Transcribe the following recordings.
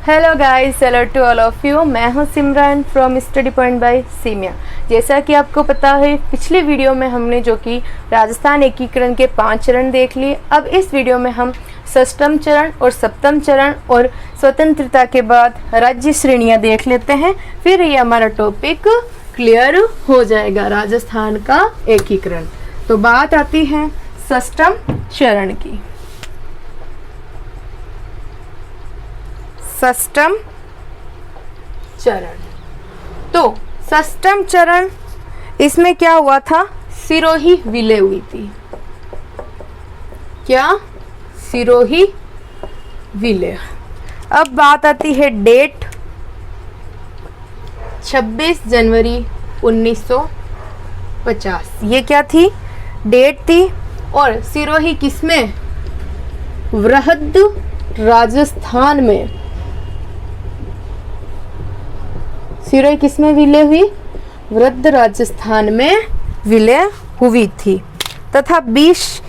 Hello guys, hello to all of you. मैं हूं Simran from study point by Seemiya. जैसा कि आपको पता है, पिछली वीडियो में हमने जो कि राजस्थान एकीकरण के 5 चरण देख लिए। अब इस वीडियो में हम षष्ठम चरण और सप्तम चरण और स्वतंत्रता के बाद राज्य श्रेणियां देख लेते हैं। फिर ये हमारा टॉपिक क्लियर हो जाएगा, राजस्थान का एकीकरण। तो बात आती है षष्ठम चरण की। षष्ठम चरण, तो षष्ठम चरण इसमें क्या हुआ था? सिरोही विलय हुई थी। क्या? सिरोही विलय। अब बात आती है डेट 26 जनवरी 1950। ये क्या थी? डेट थी। और सिरोही किसमें? वृहद राजस्थान में। सिरोही किसमें विलय हुई? वृहद राजस्थान में विलय हुई थी तथा 20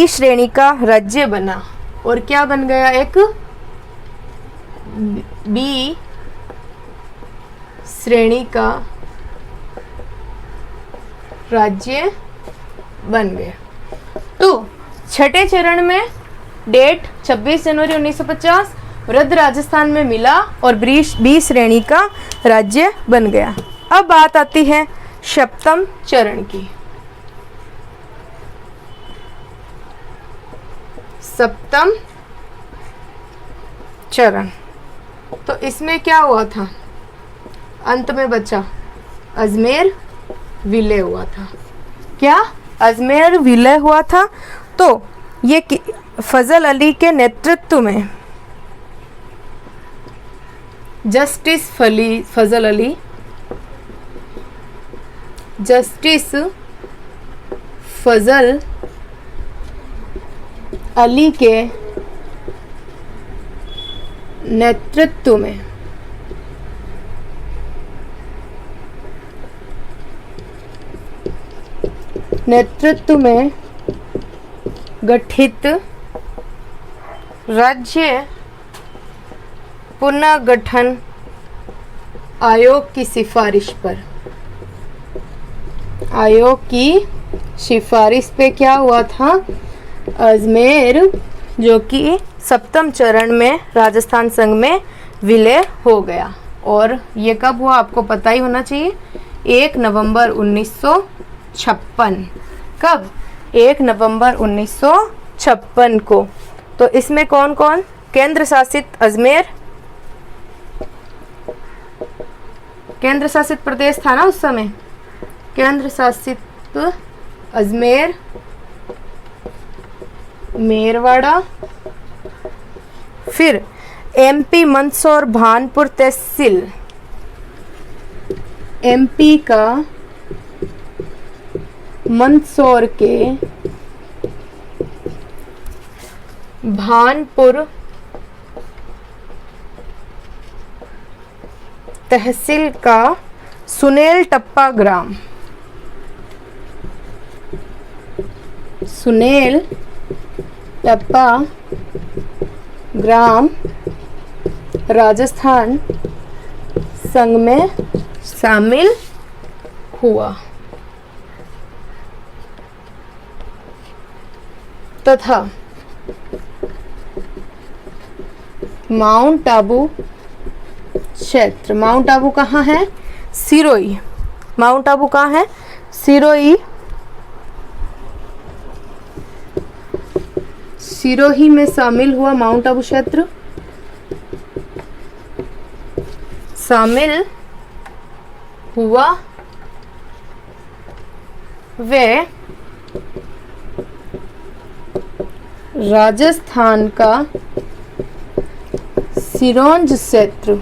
श्रेणी का राज्य बना। और क्या बन गया? एक बी श्रेणी का राज्य बन गया। तो छठे चरण में डेट 26 जनवरी 1950 वृहद राजस्थान में मिला और 20 श्रेणी का राज्य बन गया। अब बात आती है सप्तम चरण की। सप्तम चरण, तो इसमें क्या हुआ था? अंत में बचा अजमेर विलय हुआ था। क्या? अजमेर विलय हुआ था। तो ये फजल अली के नेतृत्व में जस्टिस फजल अली के नेतृत्व में गठित राज्य पुनर्गठन आयोग की सिफारिश पे क्या हुआ था? अजमेर जो कि सप्तम चरण में राजस्थान संघ में विलय हो गया। और ये कब हुआ आपको पता ही होना चाहिए, 1 नवंबर 1956। कब? 1 नवंबर 1956 को। तो इसमें कौन कौन? केंद्र शासित अजमेर, केंद्र शासित प्रदेश था ना उस समय, केंद्र शासित अजमेर, मेरवाड़ा, फिर एमपी मंदसौर भानपुर तहसील, एमपी का मंदसौर के भानपुर तहसील का सुनेल टप्पा ग्राम, सुनेल टप्पा ग्राम राजस्थान संघ में शामिल हुआ तथा माउंट आबू क्षेत्र, माउंट आबू कहाँ है? सिरोही। माउंट आबू कहाँ है? सिरोही। सिरोही में शामिल हुआ माउंट आबू क्षेत्र, शामिल हुआ। वे राजस्थान का सिरोंज क्षेत्र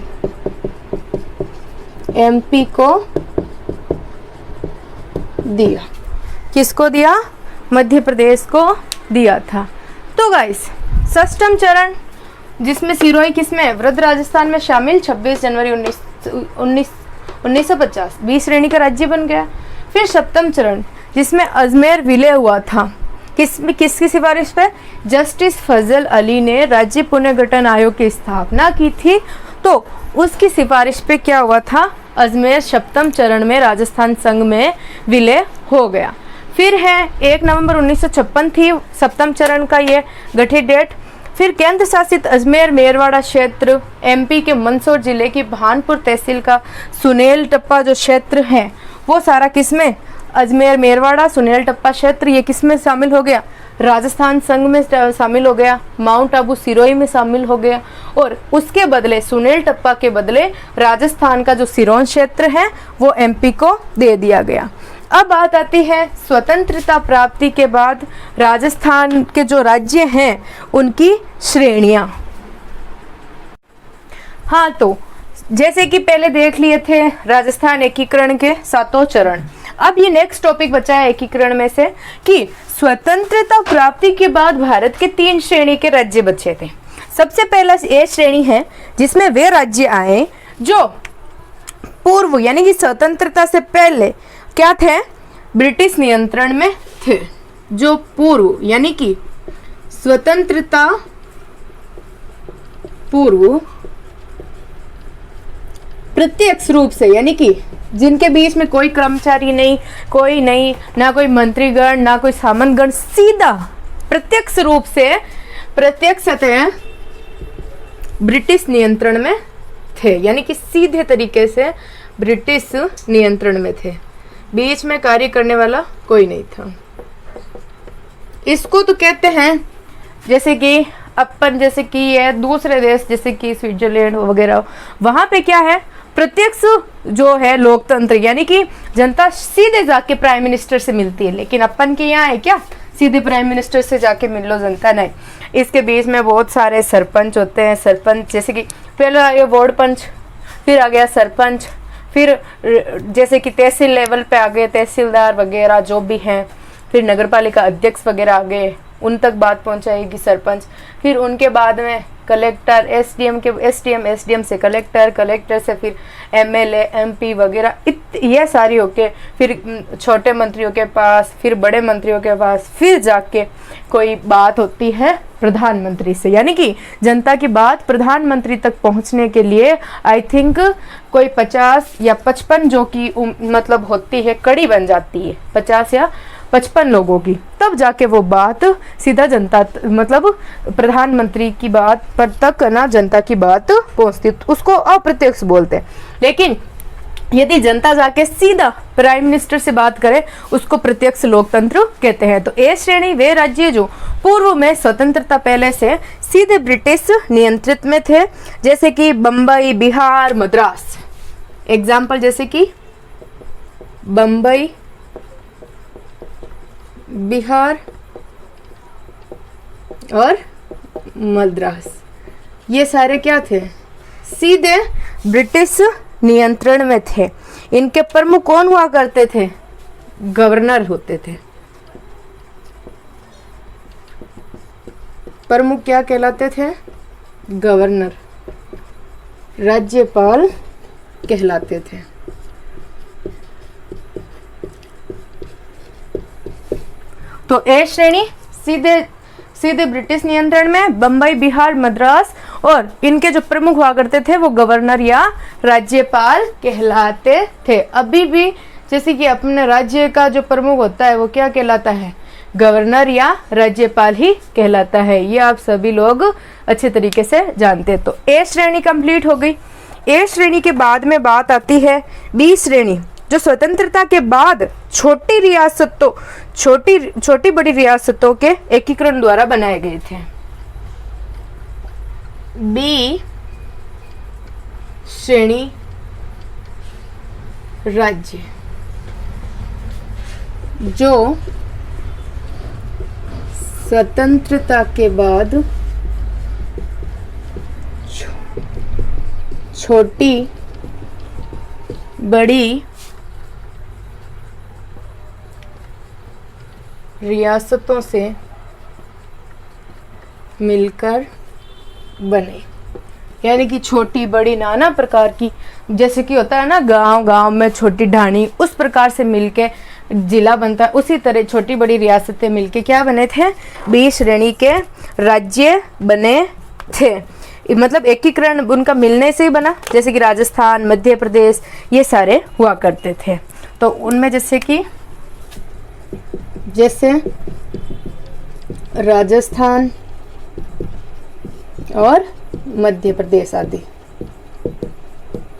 एमपी को दिया। किसको दिया? मध्य प्रदेश को दिया था। तो गाइस, षष्ठम चरण जिसमें सिरोही किसमें? वृहद राजस्थान में शामिल, 26 जनवरी 1950 20 श्रेणी का राज्य बन गया। फिर सप्तम चरण जिसमें अजमेर विलय हुआ था, किसकी सिफारिश पे? जस्टिस फजल अली ने राज्य पुनर्गठन आयोग की स्थापना की थी। तो तो उसकी सिफारिश पे क्या हुआ था, अजमेर सप्तम चरण में राजस्थान संघ में विलय हो गया। फिर है 1 नवंबर 1956 थी सप्तम चरण का ये गठित डेट। फिर केंद्र शासित अजमेर मेरवाड़ा क्षेत्र एमपी के मंदसौर जिले की भानपुर तहसील का सुनेल टप्पा जो क्षेत्र है वो सारा किसमें, अजमेर मेरवाड़ा सुनेल टप्पा क्षेत्र ये किसमें शामिल हो गया, राजस्थान संघ में शामिल हो गया, माउंट आबू सिरोही में शामिल हो गया। और उसके बदले सुनेल टप्पा के बदले राजस्थान का जो सिरोंज क्षेत्र है वो एमपी को दे दिया गया। अब बात आती है स्वतंत्रता प्राप्ति के बाद राजस्थान के जो राज्य हैं उनकी श्रेणियां। हाँ, तो जैसे कि पहले देख लिए थे राजस्थान एकीकरण के 7 चरण। अब ये नेक्स्ट टॉपिक बचा है एकीकरण में से कि स्वतंत्रता प्राप्ति के बाद भारत के 3 श्रेणी के राज्य बचे थे। सबसे पहला ए श्रेणी है जिसमें वे राज्य आए जो पूर्व यानी कि स्वतंत्रता से पहले क्या थे, ब्रिटिश नियंत्रण में थे। जो पूर्व यानी कि स्वतंत्रता पूर्व प्रत्यक्ष रूप से यानी कि जिनके बीच में कोई कर्मचारी नहीं, कोई नहीं, ना कोई मंत्रीगण ना कोई सामंतगण, सीधा प्रत्यक्ष रूप से प्रत्यक्षतः ब्रिटिश नियंत्रण में थे, यानी कि सीधे तरीके से ब्रिटिश नियंत्रण में थे, बीच में कार्य करने वाला कोई नहीं था। इसको तो कहते हैं जैसे कि अपन जैसे कि ये दूसरे देश जैसे कि स्विट्जरलैंड वगैरह, वहाँ पे क्या है, प्रत्यक्ष जो है लोकतंत्र, यानी कि जनता सीधे जाके प्राइम मिनिस्टर से मिलती है। लेकिन अपन के यहाँ है क्या, सीधे प्राइम मिनिस्टर से जाके मिल लो जनता, नहीं। इसके बीच में बहुत सारे सरपंच होते हैं। सरपंच जैसे कि पहले आ गया वार्ड पंच, फिर आ गया सरपंच, फिर जैसे कि तहसील लेवल पे आ गए तहसीलदार वगैरह जो भी हैं, फिर नगरपालिका अध्यक्ष वगैरह आ गए, उन तक बात पहुंचाएगी सरपंच। फिर उनके बाद में कलेक्टर, एसडीएम से कलेक्टर, कलेक्टर से फिर एमएलए, एमपी वगैरह, ये सारी होके फिर छोटे मंत्रियों के पास, फिर बड़े मंत्रियों के पास, फिर जाके कोई बात होती है प्रधानमंत्री से, यानी कि जनता की बात प्रधानमंत्री तक पहुंचने के लिए आई थिंक कोई 50 या 55 जो कि मतलब होती है कड़ी बन जाती है, 50 या 55 लोगों की, तब जाके वो बात सीधा जनता मतलब प्रधानमंत्री की बात पर तक ना जनता की बात पहुंचती, उसको अप्रत्यक्ष बोलते हैं। लेकिन यदि जनता जाके सीधा प्राइम मिनिस्टर से बात करे उसको प्रत्यक्ष लोकतंत्र कहते हैं। तो ए श्रेणी वे राज्य जो पूर्व में स्वतंत्रता पहले से सीधे ब्रिटिश नियंत्रित में थे, जैसे कि बम्बई, बिहार, मद्रास। एग्जाम्पल जैसे कि बम्बई, बिहार और मद्रास, ये सारे क्या थे, सीधे ब्रिटिश नियंत्रण में थे। इनके प्रमुख कौन हुआ करते थे, गवर्नर होते थे। प्रमुख क्या कहलाते थे, गवर्नर, राज्यपाल कहलाते थे। तो ए श्रेणी सीधे ब्रिटिश नियंत्रण में बम्बई, बिहार, मद्रास, और इनके जो प्रमुख हुआ करते थे वो गवर्नर या राज्यपाल कहलाते थे। अभी भी जैसे कि अपने राज्य का जो प्रमुख होता है वो क्या कहलाता है, गवर्नर या राज्यपाल ही कहलाता है। ये आप सभी लोग अच्छे तरीके से जानते हैं। तो ए श्रेणी कंप्लीट हो गई। ए श्रेणी के बाद में बात आती है बी श्रेणी, जो स्वतंत्रता के बाद छोटी रियासतों, छोटी बड़ी रियासतों के एकीकरण द्वारा बनाए गए थे। बी श्रेणी राज्य जो स्वतंत्रता के बाद छोटी बड़ी रियासतों से मिलकर बने, यानी कि छोटी बड़ी नाना प्रकार की, जैसे कि होता है ना गांव में छोटी ढाणी, उस प्रकार से मिलके जिला बनता है, उसी तरह छोटी बड़ी रियासतें मिलके क्या बने थे, बी श्रेणी के राज्य बने थे। मतलब एकीकरण उनका मिलने से ही बना, जैसे कि राजस्थान, मध्य प्रदेश, ये सारे हुआ करते थे। तो उनमें जैसे राजस्थान और मध्य प्रदेश आदि,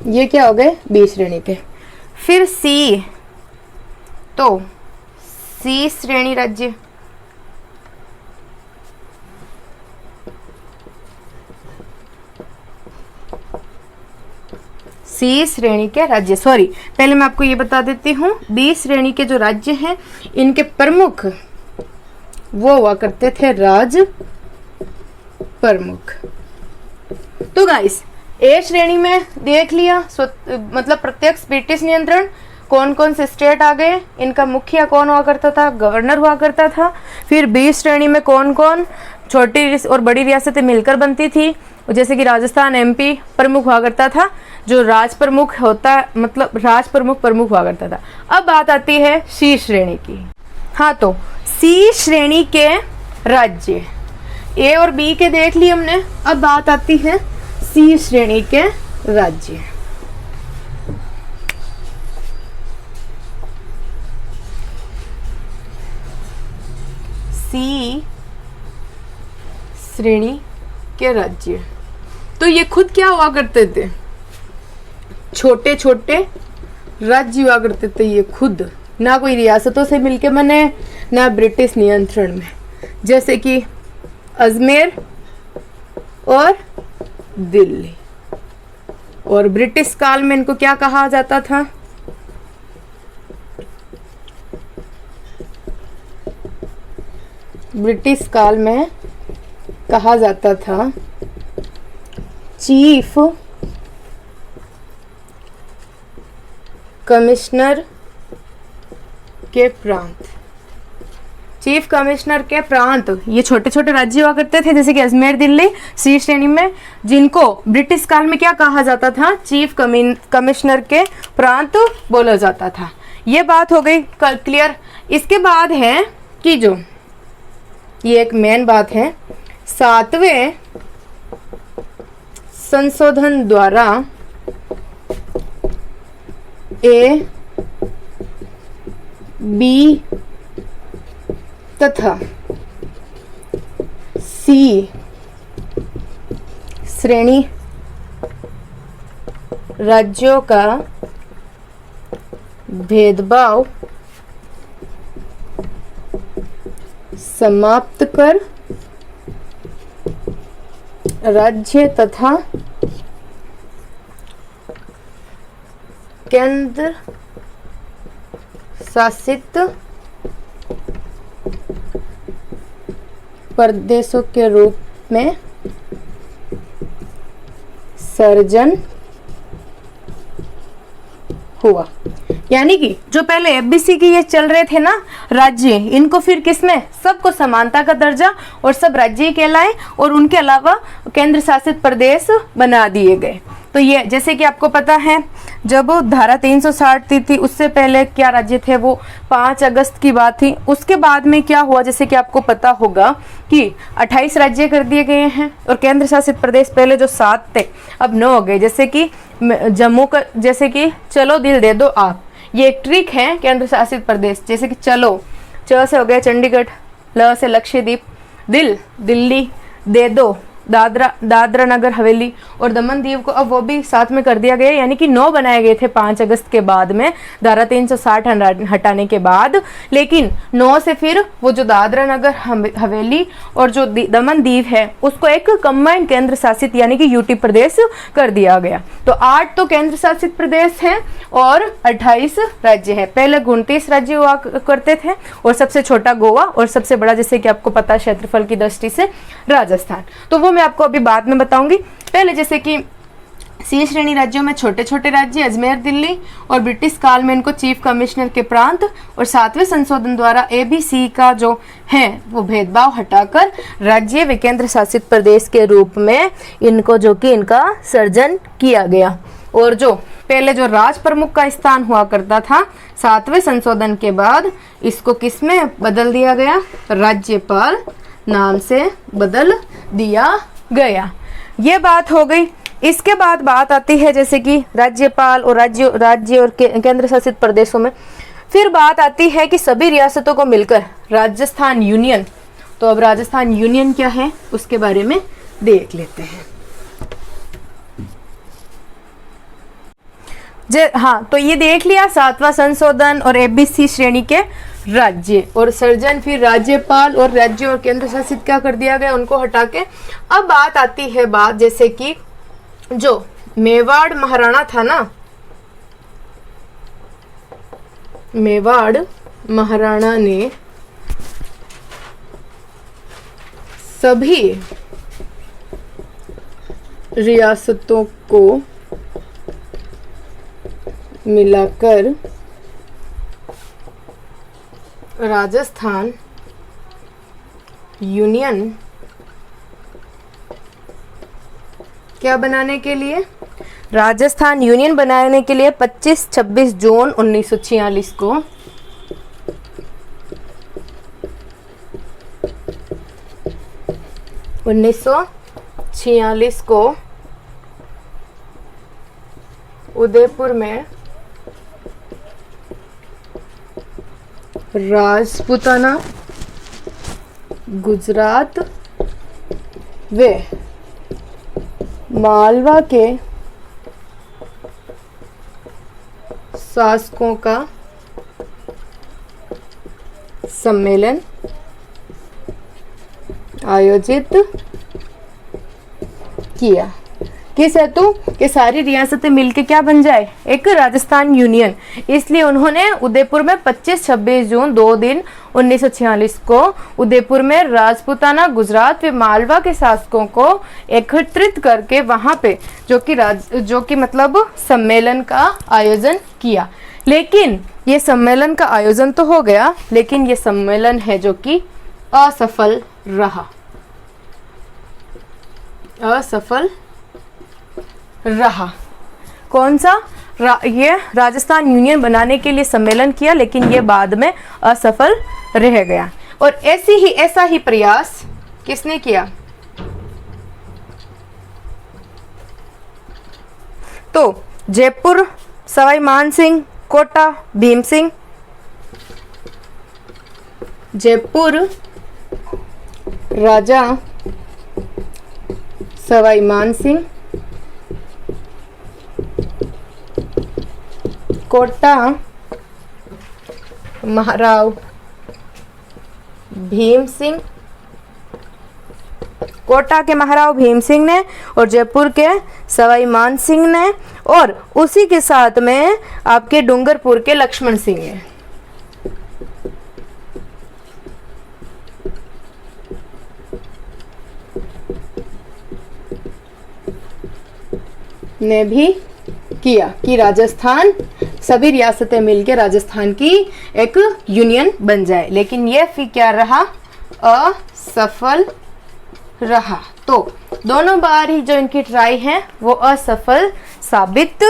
ये क्या हो गए बी श्रेणी के। फिर सी, तो सी श्रेणी राज्य, सी श्रेणी के राज्य, सॉरी पहले मैं आपको ये बता देती हूँ, बी श्रेणी के जो राज्य हैं इनके प्रमुख वो हुआ करते थे राज प्रमुख। तो गाइस ए श्रेणी में देख लिया, मतलब प्रत्यक्ष ब्रिटिश नियंत्रण, कौन कौन से स्टेट आ गए, इनका मुखिया कौन हुआ करता था, गवर्नर हुआ करता था। फिर बी श्रेणी में कौन कौन छोटी और बड़ी रियासतें मिलकर बनती थी, जैसे कि राजस्थान, एमपी प्रमुख हुआ करता था, जो राज प्रमुख होता, मतलब राज प्रमुख हुआ करता था। अब बात आती है सी श्रेणी की। हाँ, तो सी श्रेणी के राज्य ए और बी के देख लिए हमने, अब बात आती है सी श्रेणी के राज्य। सी श्रेणी के राज्य, तो ये खुद क्या हुआ करते थे, छोटे छोटे राज्य हुआ करते थे ये खुद, ना कोई रियासतों से मिलके बने, ना ब्रिटिश नियंत्रण में, जैसे कि अजमेर और दिल्ली। और ब्रिटिश काल में इनको क्या कहा जाता था, ब्रिटिश काल में कहा जाता था चीफ कमिश्नर के प्रांत। चीफ कमिश्नर के प्रांत, ये छोटे छोटे राज्य हुआ करते थे, जैसे कि अजमेर, दिल्ली, सी श्रेणी में, जिनको ब्रिटिश काल में क्या कहा जाता था, चीफ कमिश्नर के प्रांत बोला जाता था। ये बात हो गई क्लियर। इसके बाद है कि जो ये एक मेन बात है, 7वें संशोधन द्वारा ए, बी तथा सी श्रेणी राज्यों का भेदभाव समाप्त कर राज्य तथा केंद्र शासित प्रदेशों के रूप में सर्जन हुआ। यानी कि जो पहले एफबीसी की ये चल रहे थे ना राज्य, इनको फिर किसमें, सबको समानता का दर्जा और सब राज्य कहलाए, और उनके अलावा केंद्र शासित प्रदेश बना दिए गए। तो ये जैसे कि आपको पता है, जब धारा 360 थी उससे पहले क्या राज्य थे, वो 5 अगस्त की बात थी। उसके बाद में क्या हुआ, जैसे कि आपको पता होगा कि 28 राज्य कर दिए गए हैं, और केंद्र शासित प्रदेश पहले जो 7 थे अब 9 हो गए। जैसे कि जम्मू का, जैसे कि चलो दिल दे दो आप, ये एक ट्रिक है केंद्र शासित प्रदेश। जैसे कि चलो, च से हो गया चंडीगढ़, ल से लक्षद्वीप, दिल दिल्ली, दे दो दादरा नगर हवेली, और दमन दीव को अब वो भी साथ में कर दिया गया। यानी कि 9 बनाए गए थे 5 अगस्त के बाद में, धारा 360 हटाने के बाद। लेकिन 9 से फिर वो जो दादरा नगर हवेली और जो दमन दीव है उसको एक कंबाइंड केंद्र शासित यानी कि यूटी प्रदेश कर दिया गया। तो 8 तो केंद्र शासित प्रदेश हैं और 28 राज्य हैं। पहले 29 राज्य हुआ करते थे, और सबसे छोटा गोवा, और सबसे बड़ा जैसे कि आपको पता है क्षेत्रफल की दृष्टि से राजस्थान। तो वो मैं आपको अभी बाद में बताऊंगी। पहले जैसे कि सी श्रेणी राज्यों में छोटे छोटे राज्य अजमेर, दिल्ली, और ब्रिटिश काल में इनको चीफ कमिश्नर के प्रांत, और 7वें संशोधन द्वारा एबीसी का जो है वो भेदभाव हटाकर राज्य व केंद्र शासित प्रदेश के रूप में इनको जो कि इनका सर्जन किया गया। और जो पहले जो राज प्रमुख का स्थान हुआ करता था 7वें संशोधन के बाद इसको किस में बदल दिया गया, राज्यपाल नाम से बदल दिया गया। ये बात हो गई। इसके बाद बात आती है जैसे कि राज्यपाल और राज्य और केंद्र शासित प्रदेशों में। फिर बात आती है कि सभी रियासतों को मिलकर राजस्थान यूनियन। तो अब राजस्थान यूनियन क्या है उसके बारे में देख लेते हैं। हाँ, तो ये देख लिया 7वां संशोधन और एबीसी श्रेणी के राज्य और सर्जन। फिर राज्यपाल और राज्य और केंद्र शासित क्या कर दिया गया, उनको हटा के। अब बात आती है बात जैसे कि जो मेवाड़ महाराणा था ना, मेवाड़ महाराणा ने सभी रियासतों को मिलाकर राजस्थान यूनियन क्या बनाने के लिए, राजस्थान यूनियन बनाने के लिए 25-26 जून 1946 को उदयपुर में राजपूताना, गुजरात व मालवा के शासकों का सम्मेलन आयोजित किया। किस हेतु कि सारी रियासतें मिलके क्या बन जाए, एक राजस्थान यूनियन। इसलिए उन्होंने उदयपुर में 25-26 जून 2 दिन 1946 को उदयपुर में राजपूताना, गुजरात व मालवा के शासकों को एकत्रित करके वहां पे जो कि मतलब सम्मेलन का आयोजन किया। लेकिन ये सम्मेलन का आयोजन तो हो गया, लेकिन ये सम्मेलन है जो कि असफल रहा, असफल रहा। कौन सा? ये राजस्थान यूनियन बनाने के लिए सम्मेलन किया, लेकिन ये बाद में असफल रह गया। और ऐसा ही प्रयास किसने किया? तो जयपुर सवाई मानसिंह, कोटा भीम सिंह, जयपुर राजा सवाई मानसिंह, कोटा महाराव भीम सिंह, कोटा के महाराव भीम सिंह ने और जयपुर के सवाई मान सिंह ने, और उसी के साथ में आपके डूंगरपुर के लक्ष्मण सिंह ने भी किया कि राजस्थान, सभी रियासतें मिलकर राजस्थान की एक यूनियन बन जाए। लेकिन यह फिर क्या रहा? असफल रहा। तो दोनों बार ही जो इनकी ट्राई है वो असफल साबित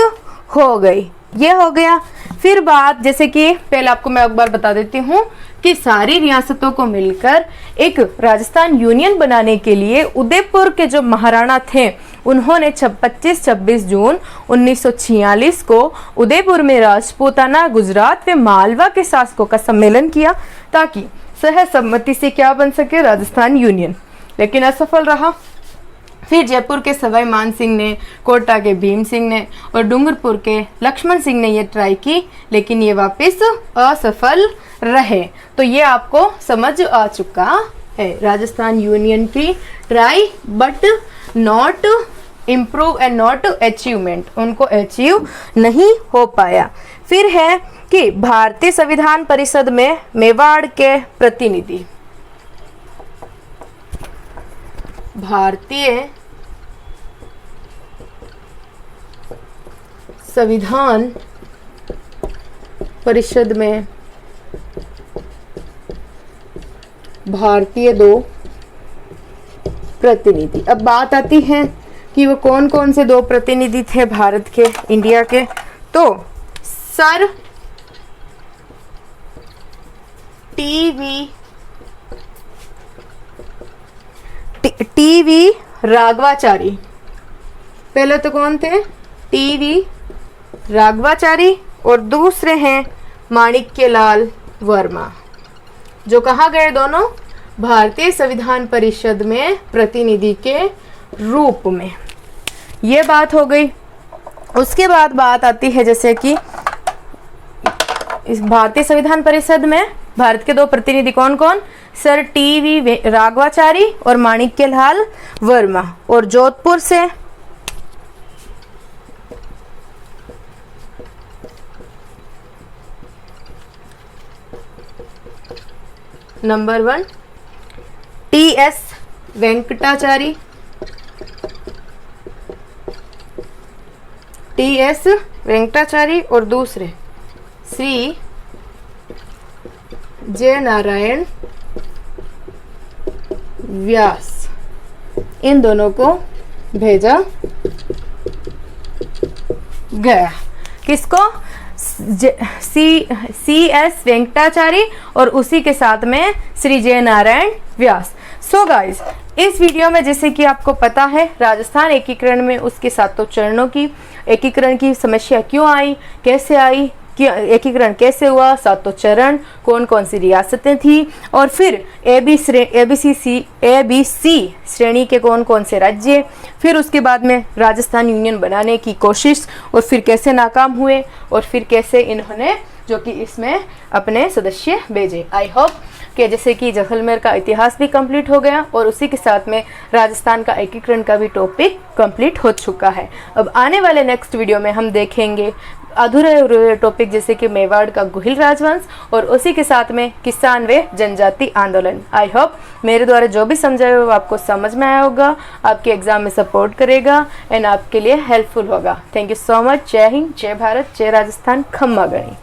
हो गई। ये हो गया। फिर बात जैसे कि पहले आपको मैं एक बार बता देती हूँ कि सारी रियासतों को मिलकर एक राजस्थान यूनियन बनाने के लिए उदयपुर के जो महाराणा थे उन्होंने 25-26 जून 1946 को उदयपुर में राजपूताना, गुजरात व मालवा के शासकों का सम्मेलन किया ताकि सहसम्मति से क्या बन सके? राजस्थान यूनियन। लेकिन असफल रहा। फिर जयपुर के सवाई मान सिंह ने, कोटा के भीम सिंह ने और डूंगरपुर के लक्ष्मण सिंह ने ये ट्राई की, लेकिन ये वापस असफल रहे। तो ये आपको समझ आ चुका है राजस्थान यूनियन की try but not improve and not achievement, उनको अचीव नहीं हो पाया। फिर है कि भारतीय संविधान परिषद में मेवाड़ के प्रतिनिधि, भारतीय संविधान परिषद में भारतीय 2 प्रतिनिधि। अब बात आती है कि वो कौन कौन से 2 प्रतिनिधि थे भारत के, इंडिया के। तो सर टीवी राघवाचारी, पहले तो कौन थे, टीवी राघवाचारी और दूसरे हैं माणिक्यलाल वर्मा, जो कहाँ गए दोनों, भारतीय संविधान परिषद में प्रतिनिधि के रूप में। ये बात हो गई। उसके बाद बात आती है जैसे कि इस भारतीय संविधान परिषद में भारत के 2 प्रतिनिधि कौन कौन, सर टीवी राघवाचारी और माणिक्यलाल वर्मा। और जोधपुर से number 1 TS Venkatachari, TS Venkatachari और दूसरे श्री जय नारायण व्यास। इन दोनों को भेजा गया। किसको, सी एस वेंकटाचारी और उसी के साथ में श्री जय नारायण व्यास। सो गाइस, इस वीडियो में जैसे कि आपको पता है राजस्थान एकीकरण में उसके 7 चरणों की एकीकरण की समस्या क्यों आई, कैसे आई, एकीकरण कैसे हुआ, 7 चरण, कौन कौन सी रियासतें थी, और फिर एबीसी श्रेणी के कौन कौन से राज्य, फिर उसके बाद में राजस्थान यूनियन बनाने की कोशिश और फिर कैसे नाकाम हुए और फिर कैसे इन्होंने जो कि इसमें अपने सदस्य भेजे। आई होप कि जैसे कि जैसलमेर का इतिहास भी कंप्लीट हो गया और उसी के साथ में राजस्थान का एकीकरण का भी टॉपिक कंप्लीट हो चुका है। अब आने वाले नेक्स्ट वीडियो में हम देखेंगे अधूरे टॉपिक जैसे कि मेवाड़ का गुहिल राजवंश और उसी के साथ में किसान व जनजाति आंदोलन। आई होप मेरे द्वारा जो भी समझाया वो आपको समझ में आया होगा, आपके एग्जाम में सपोर्ट करेगा एंड आपके लिए हेल्पफुल होगा। Thank you so much. जय हिंद, जय भारत, जय राजस्थान, खम्मा गणी।